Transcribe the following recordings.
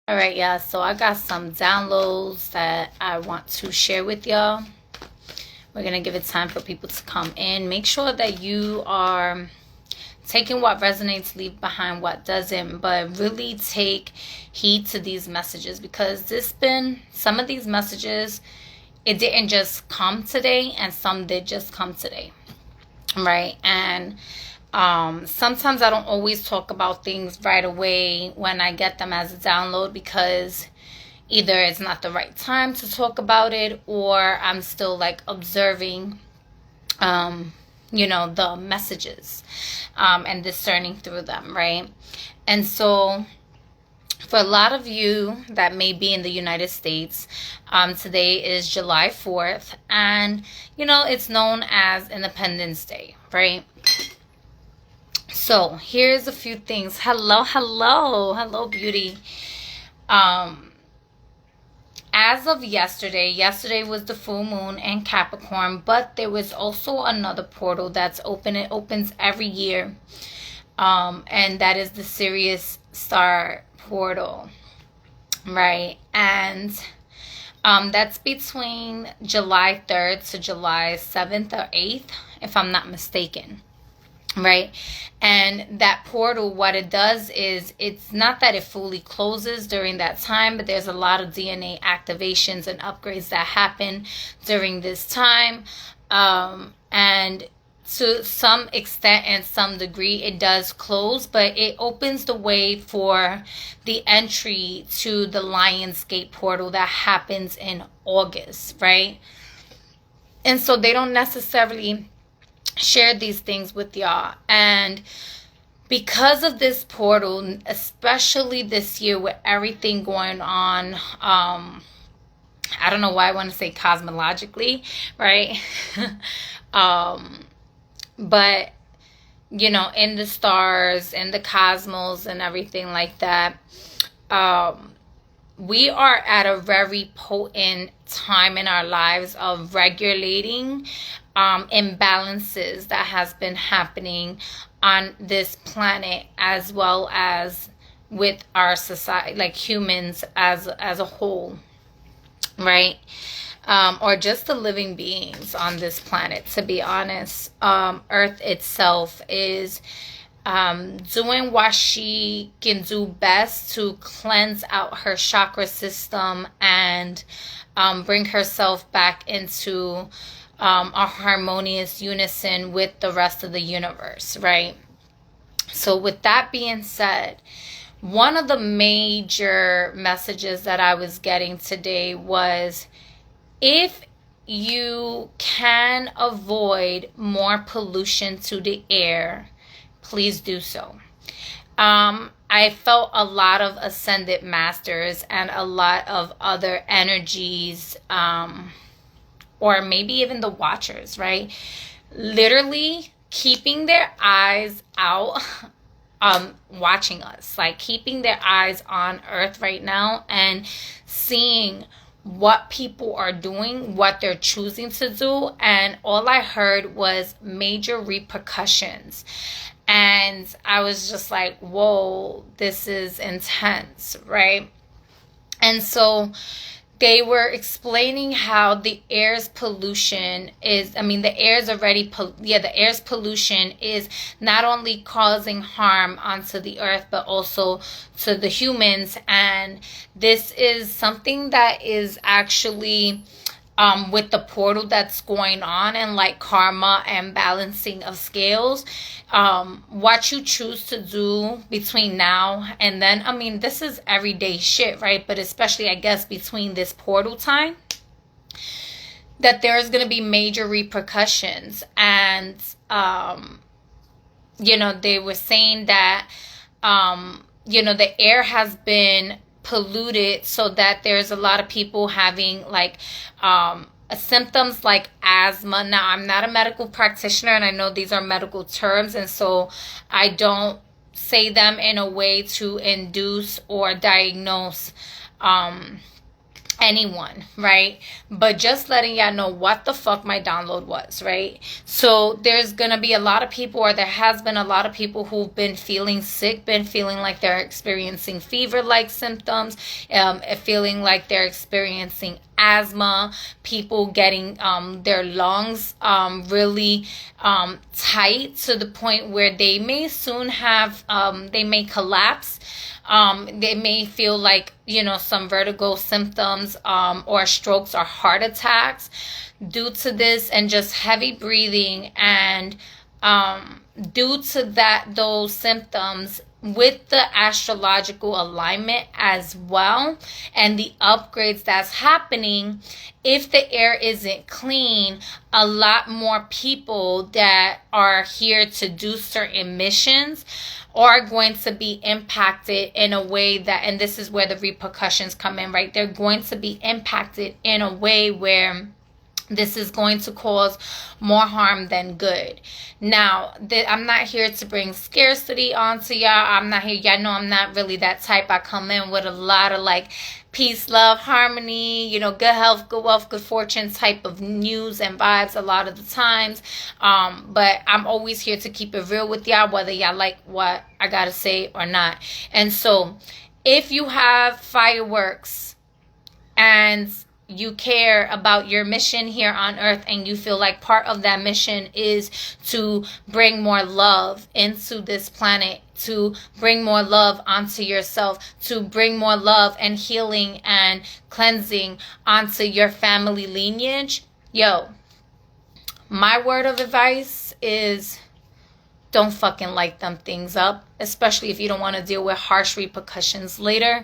All right, y'all. So I got some downloads that I want to share with y'all. We're going to give it time for people to come in. Make sure that you are taking what resonates, leave behind what doesn't, but really take heed to these messages, because some of these messages, it didn't just come today, and some did just come today, right? And sometimes I don't always talk about things right away when I get them as a download, because either it's not the right time to talk about it, or I'm still like observing the messages and discerning through them, right? And so for a lot of you that may be in the United States, today is July 4th, and it's known as Independence Day, right? So here's a few things. Hello, beauty. As of yesterday was the full moon in Capricorn, but there was also another portal that's open. It opens every year, and that is the Sirius star portal, right? And that's between July 3rd to July 7th or 8th, if I'm not mistaken. Right? And that portal, what it does is, it's not that it fully closes during that time, but there's a lot of DNA activations and upgrades that happen during this time. And to some extent and some degree, it does close, but it opens the way for the entry to the Lionsgate portal that happens in August, right? And so they don't necessarily share these things with y'all. And because of this portal, especially this year with everything going on, I don't know why I want to say cosmologically, right? But in the stars and the cosmos and everything like that, we are at a very potent time in our lives of regulating imbalances that has been happening on this planet, as well as with our society, like humans as a whole, right? Or just the living beings on this planet, to be honest. Earth itself is doing what she can do best to cleanse out her chakra system and bring herself back into a harmonious unison with the rest of the universe, right? So with that being said, one of the major messages that I was getting today was, if you can avoid more pollution to the air, please do so. I felt a lot of ascended masters and a lot of other energies, or maybe even the watchers, right? Literally keeping their eyes out, watching us, like keeping their eyes on Earth right now and seeing what people are doing, what they're choosing to do. And all I heard was major repercussions. And I was just like, whoa, this is intense, right? And so they were explaining how the air's pollution is, the air's pollution is not only causing harm onto the earth, but also to the humans. And this is something that is actually with the portal that's going on, and like karma and balancing of scales, what you choose to do between now and then, this is everyday shit, right? But especially, I guess, between this portal time, that there's going to be major repercussions. And they were saying that the air has been polluted, so that there's a lot of people having like symptoms like asthma. Now, I'm not a medical practitioner, and I know these are medical terms, and so I don't say them in a way to induce or diagnose anyone, right? But just letting y'all know what the fuck my download was, right? So there's gonna be a lot of people, or there has been a lot of people who've been feeling sick, been feeling like they're experiencing fever-like symptoms, feeling like they're experiencing asthma, people getting their lungs really tight to the point where they may soon have, they may collapse. They may feel like, some vertigo symptoms, or strokes or heart attacks due to this, and just heavy breathing. And due to those symptoms, with the astrological alignment as well, and the upgrades that's happening, if the air isn't clean, a lot more people that are here to do certain missions are going to be impacted in a way that, and this is where the repercussions come in, right? They're going to be impacted in a way where this is going to cause more harm than good. Now, I'm not here to bring scarcity onto y'all. I'm not here. Y'all know I'm not really that type. I come in with a lot of like peace, love, harmony, good health, good wealth, good fortune type of news and vibes a lot of the times. But I'm always here to keep it real with y'all, whether y'all like what I gotta say or not. And so if you have fireworks and you care about your mission here on earth, and you feel like part of that mission is to bring more love into this planet, to bring more love onto yourself, to bring more love and healing and cleansing onto your family lineage, my word of advice is don't fucking light them things up, especially if you don't want to deal with harsh repercussions later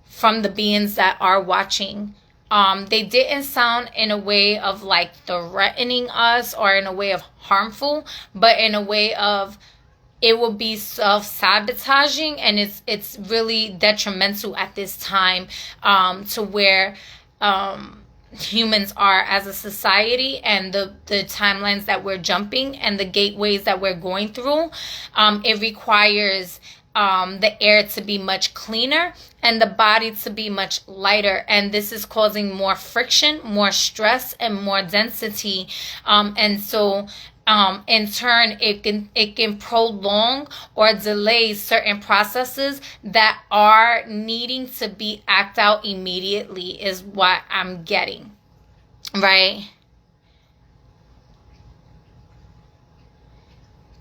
from the beings that are watching. They didn't sound in a way of like threatening us or in a way of harmful, but in a way of it will be self-sabotaging, and it's really detrimental at this time to where humans are as a society, and the timelines that we're jumping and the gateways that we're going through. It requires the air to be much cleaner and the body to be much lighter, and this is causing more friction, more stress, and more density, and so in turn it can prolong or delay certain processes that are needing to be acted out immediately, is what I'm getting, right?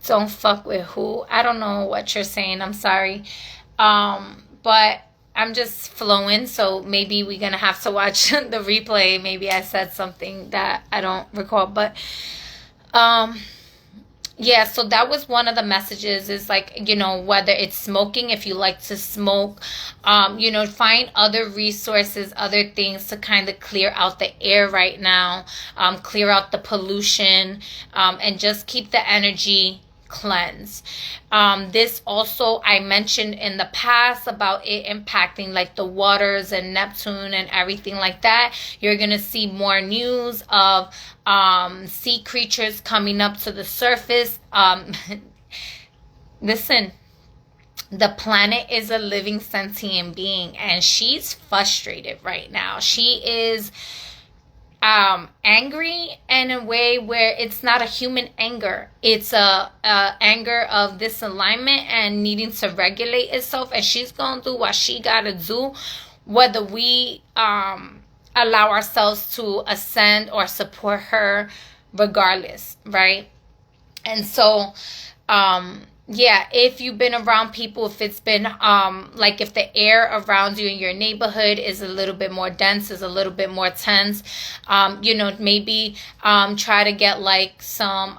Don't fuck with who? I don't know what you're saying. I'm sorry. But I'm just flowing, so maybe we're going to have to watch the replay. Maybe I said something that I don't recall. But, yeah, so that was one of the messages, is like, whether it's smoking, if you like to smoke, find other resources, other things to kind of clear out the air right now, clear out the pollution, and just keep the energy cleanse. This also, I mentioned in the past about it impacting like the waters and Neptune and everything like that. You're gonna see more news of sea creatures coming up to the surface. Listen, the planet is a living sentient being, and she's frustrated right now. She is angry in a way where it's not a human anger. It's a anger of disalignment and needing to regulate itself, and she's gonna do what she gotta do, whether we allow ourselves to ascend or support her, regardless, right? And so yeah, if you've been around people, if it's been like if the air around you in your neighborhood is a little bit more dense, is a little bit more tense, maybe try to get like some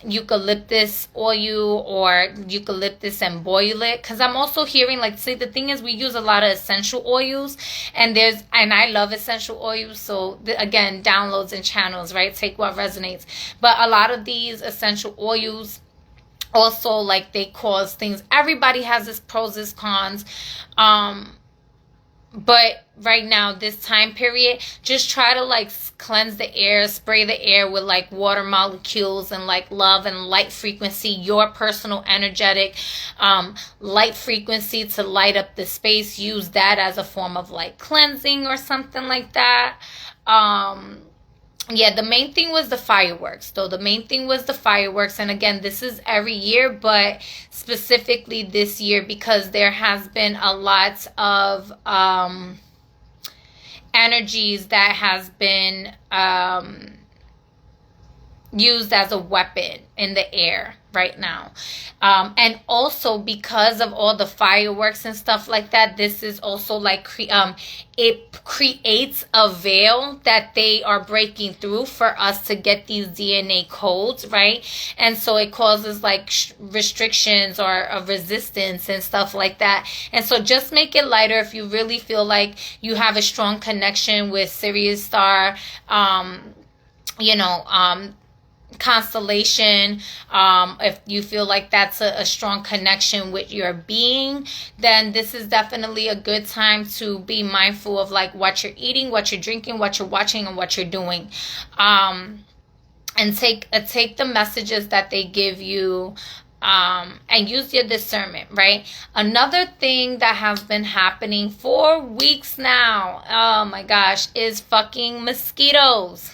eucalyptus oil or eucalyptus and boil it, because I'm also hearing like, see, the thing is we use a lot of essential oils, and I love essential oils, so again, downloads and channels, right? Take what resonates. But a lot of these essential oils also, like, they cause things. Everybody has its pros, its cons. But right now, this time period, just try to like cleanse the air, spray the air with like water molecules and like love and light frequency, your personal energetic light frequency to light up the space. Use that as a form of like cleansing or something like that. Yeah, the main thing was the fireworks. So the main thing was the fireworks. And again, this is every year, but specifically this year because there has been a lot of energies that has been used as a weapon in the air right now. And also because of all the fireworks and stuff like that, this is also like it creates a veil that they are breaking through for us to get these DNA codes, right? And so it causes like restrictions or a resistance and stuff like that. And so just make it lighter if you really feel like you have a strong connection with Sirius star, constellation. If you feel like that's a strong connection with your being, then this is definitely a good time to be mindful of like what you're eating, what you're drinking, what you're watching, and what you're doing. And take the messages that they give you and use your discernment, right? Another thing that has been happening for weeks now, oh my gosh, is fucking mosquitoes.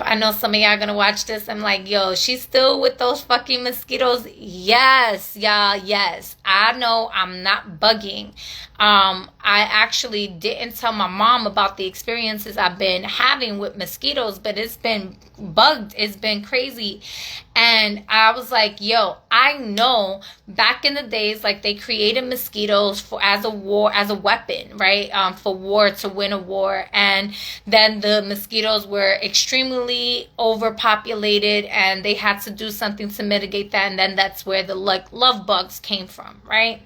I know some of y'all gonna watch this. I'm like, yo, she's still with those fucking mosquitoes. Yes, y'all, yes. I know I'm not bugging. I actually didn't tell my mom about the experiences I've been having with mosquitoes, but it's been bugged. It's been crazy. And I was like, yo, I know back in the days, like they created mosquitoes as a weapon, right? For war, to win a war. And then the mosquitoes were extremely overpopulated and they had to do something to mitigate that. And then that's where the like love bugs came from, right?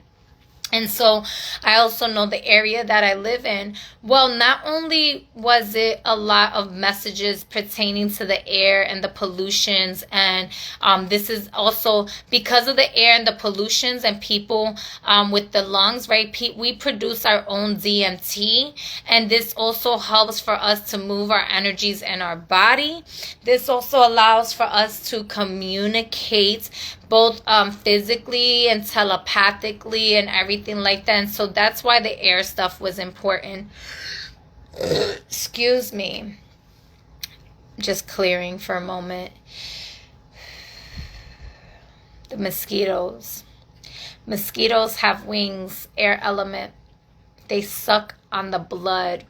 And so I also know the area that I live in. Well, not only was it a lot of messages pertaining to the air and the pollutions, and this is also because of the air and the pollutions and people with the lungs, right? We produce our own DMT, and this also helps for us to move our energies in our body. This also allows for us to communicate both physically and telepathically and everything like that. And so that's why the air stuff was important. Excuse me. Just clearing for a moment. The mosquitoes. Mosquitoes have wings, air element. They suck on the blood.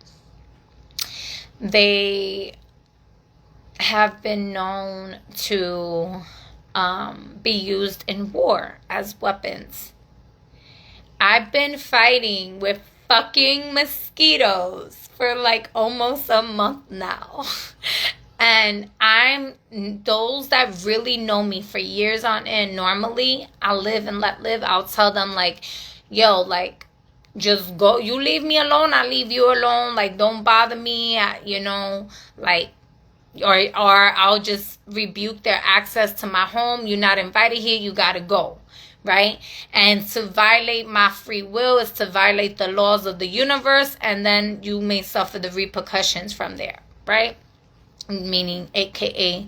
They have been known to be used in war as weapons. I've been fighting with fucking mosquitoes for like almost a month now. And those that really know me for years on end, normally I'll live and let live. I'll tell them like, yo, like, just go. You leave me alone, I leave you alone. Like, don't bother me, like, or I'll just rebuke their access to my home. You're not invited here. You got to go. Right? And to violate my free will is to violate the laws of the universe. And then you may suffer the repercussions from there. Right? Meaning, AKA,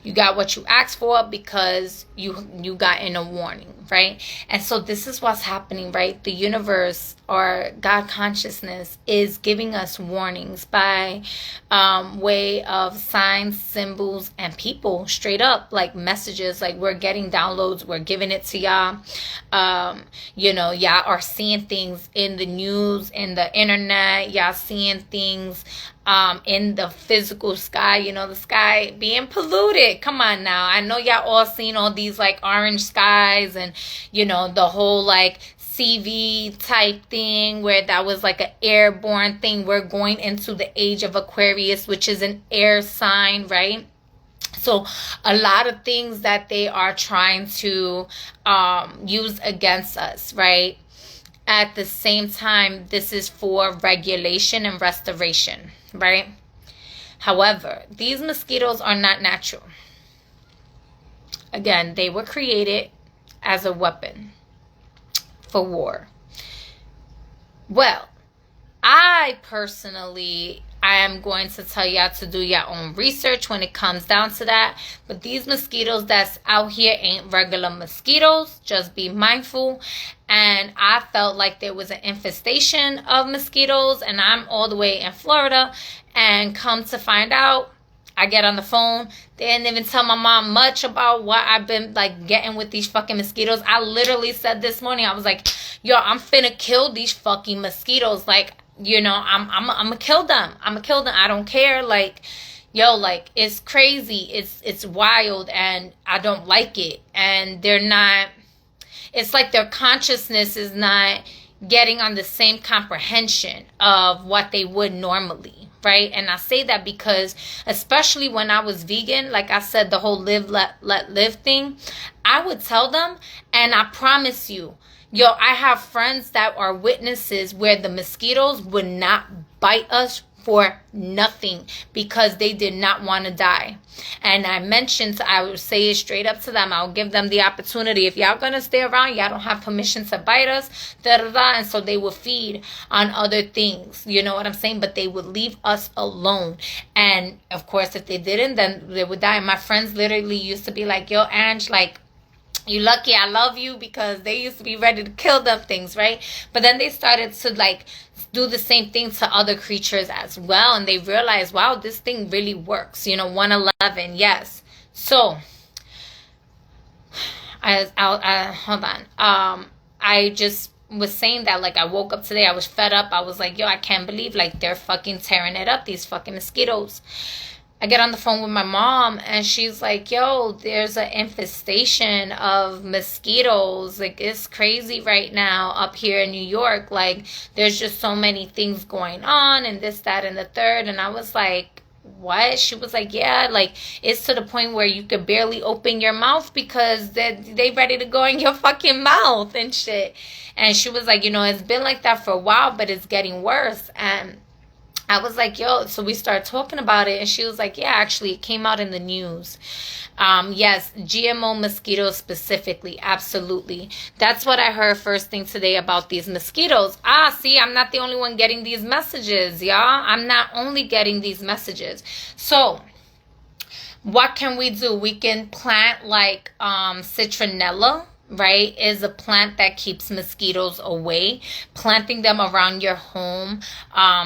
you got what you asked for because you got in a warning, right? And so this is what's happening, right? The universe or God consciousness is giving us warnings by way of signs, symbols, and people, straight up, like messages. Like, we're getting downloads, we're giving it to y'all. Y'all are seeing things in the news, in the internet. Y'all seeing things in the physical sky, the sky being polluted. Come on now. I know y'all all seen all these like orange skies and, the whole like CV type thing where that was like an airborne thing. We're going into the age of Aquarius, which is an air sign, right? So a lot of things that they are trying to use against us, right? At the same time, this is for regulation and restoration, right? However, these mosquitoes are not natural. Again, they were created as a weapon for war. Well, I personally, I am going to tell y'all to do your own research when it comes down to that. But these mosquitoes that's out here ain't regular mosquitoes. Just be mindful. And I felt like there was an infestation of mosquitoes, and I'm all the way in Florida. And come to find out, I get on the phone. They didn't even tell my mom much about what I've been like getting with these fucking mosquitoes. I literally said this morning, I was like, yo, I'm finna kill these fucking mosquitoes. Like, you know, I'm gonna kill them. I'm gonna kill them. I don't care. Like, yo, like, it's crazy. It's wild, and I don't like it. And they're not, it's like their consciousness is not getting on the same comprehension of what they would normally, right? And I say that because, especially when I was vegan, like I said, the whole live, let live thing, I would tell them, and I promise you, yo, I have friends that are witnesses where the mosquitoes would not bite us for nothing because they did not want to die. And I mentioned, I would say it straight up to them. I'll give them the opportunity. If y'all gonna stay around, y'all don't have permission to bite us, da da da. And so they would feed on other things. You know what I'm saying? But they would leave us alone. And of course, if they didn't, then they would die. And my friends literally used to be like, yo, Ange, like, you lucky, I love you, because they used to be ready to kill them things, right? But then they started to like do the same thing to other creatures as well, and they realized, wow, this thing really works. You know, 111, yes. So I hold on. I just was saying that, like, I woke up today, I was fed up. I was like, yo, I can't believe, like, they're fucking tearing it up, these fucking mosquitoes. I get on the phone with my mom, and she's like, yo, there's an infestation of mosquitoes. Like, it's crazy right now up here in New York. Like, there's just so many things going on, and this, that, and the third. And I was like, what? She was like, yeah, like, it's to the point where you could barely open your mouth because they ready to go in your fucking mouth and shit. And she was like, you know, it's been like that for a while, but it's getting worse. And I was like, yo, so we started talking about it, and she was like, yeah, actually, it came out in the news. Yes, GMO mosquitoes specifically, absolutely. That's what I heard first thing today about these mosquitoes. See, I'm not the only one getting these messages, y'all. I'm not only getting these messages. So what can we do? We can plant like citronella, right, is a plant that keeps mosquitoes away. Planting them around your home,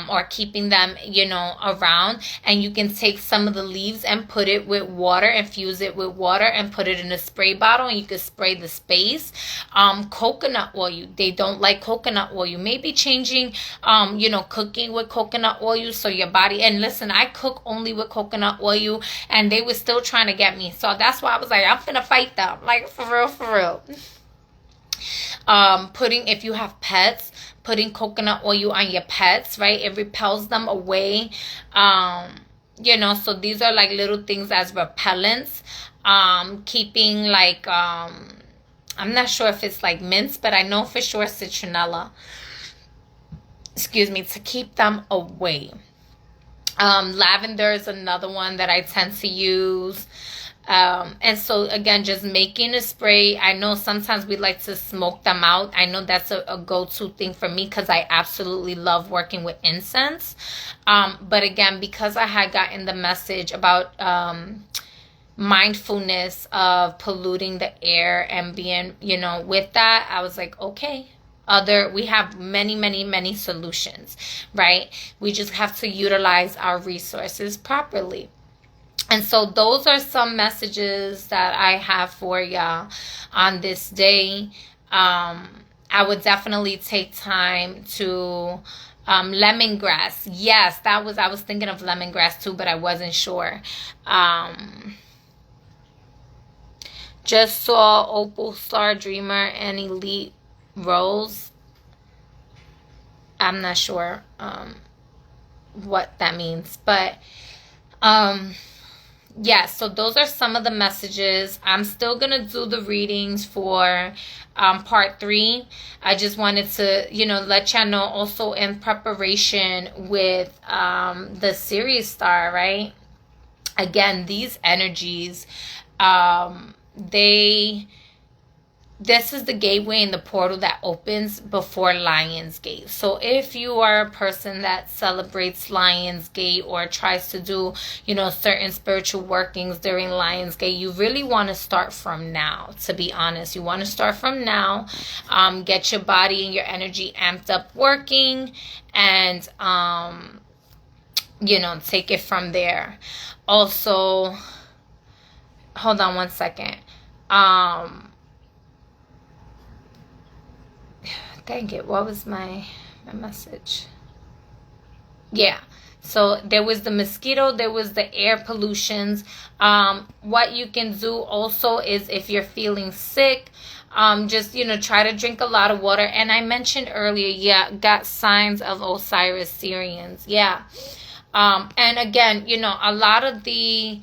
or keeping them, you know, around. And you can take some of the leaves and put it with water, infuse it with water, and put it in a spray bottle, and you can spray the space. Coconut oil, they don't like coconut oil. Maybe changing, you know, cooking with coconut oil, so your body, and listen, I cook only with coconut oil, and they were still trying to get me. So that's why I was like, I'm finna fight them, like, for real. Putting, if you have pets, putting coconut oil on your pets, right? It repels them away. You know, so these are like little things as repellents. Keeping like, I'm not sure if it's like mints, but I know for sure citronella, excuse me, to keep them away. Lavender is another one that I tend to use. And so again, just making a spray. I know sometimes we like to smoke them out. I know that's a go-to thing for me because I absolutely love working with incense. But again, because I had gotten the message about mindfulness of polluting the air and being, you know, with that, I was like, okay. We have many solutions, right? We just have to utilize our resources properly. And so those are some messages that I have for y'all on this day. I would definitely take time to lemongrass. Yes, I was thinking of lemongrass too, but I wasn't sure. Just saw Opal Star Dreamer and Elite Rose. I'm not sure what that means, but yeah, so those are some of the messages. I'm still going to do the readings for part 3. I just wanted to, you know, let y'all know also in preparation with the Sirius star, right? Again, these energies, they this is the gateway and the portal that opens before Lionsgate. So if you are a person that celebrates Lionsgate or tries to do, certain spiritual workings during Lionsgate, you really want to start from now, to be honest. You want to start from now, get your body and your energy amped up working, and, take it from there. Also, hold on one second. Dang it, what was my message? Yeah, so there was the mosquito, there was the air pollutions. What you can do also is, if you're feeling sick, just, try to drink a lot of water. And I mentioned earlier, got signs of Osiris Sirians. Yeah. And again, a lot of the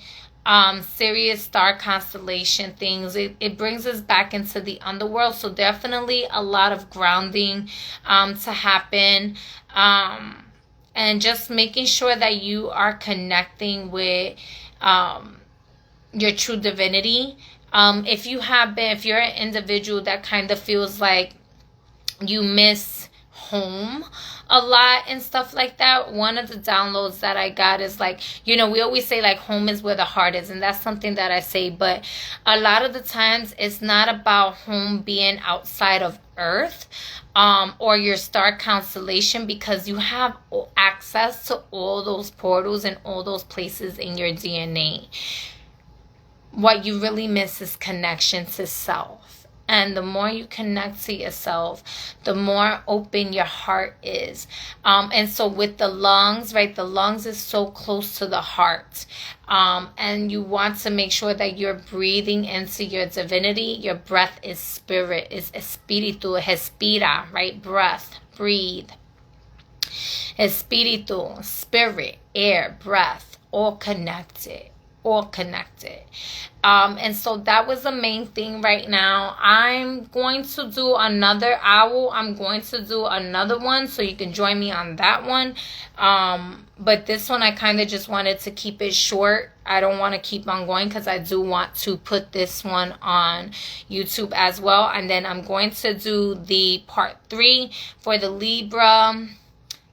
Sirius star constellation things, it brings us back into the underworld. So definitely a lot of grounding to happen, and just making sure that you are connecting with your true divinity. If you're an individual that kind of feels like you miss home a lot and stuff like that, one of the downloads that I got is like, we always say like home is where the heart is, and that's something that I say, but a lot of the times it's not about home being outside of Earth or your star constellation, because you have access to all those portals and all those places in your DNA. What you really miss is connection to self. And the more you connect to yourself, the more open your heart is. And so with the lungs, right, the lungs is so close to the heart. And you want to make sure that you're breathing into your divinity. Your breath is spirit, is espíritu, respira, right? Breath, breathe. Espíritu, spirit, air, breath, all connected. And so that was the main thing right now. I'm going to do another owl. I'm going to do another one, so you can join me on that one. But this one, I kind of just wanted to keep it short. I don't want to keep on going, because I do want to put this one on YouTube as well. And then I'm going to do the part 3 for the Libra,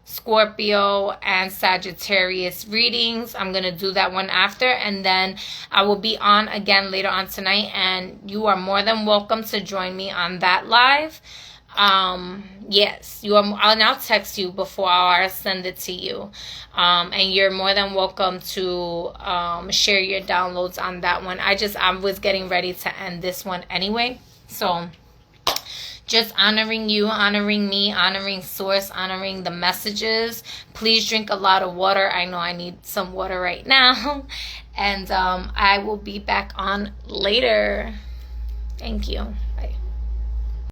Scorpio, and Sagittarius readings. I'm going to do that one after, and then I will be on again later on tonight, and you are more than welcome to join me on that live. Yes, you are. I'll text you before I send it to you, and you're more than welcome to share your downloads on that one. I was getting ready to end this one anyway, so just honoring you, honoring me, honoring source, honoring the messages. Please drink a lot of water. I know I need some water right now. And I will be back on later. Thank you.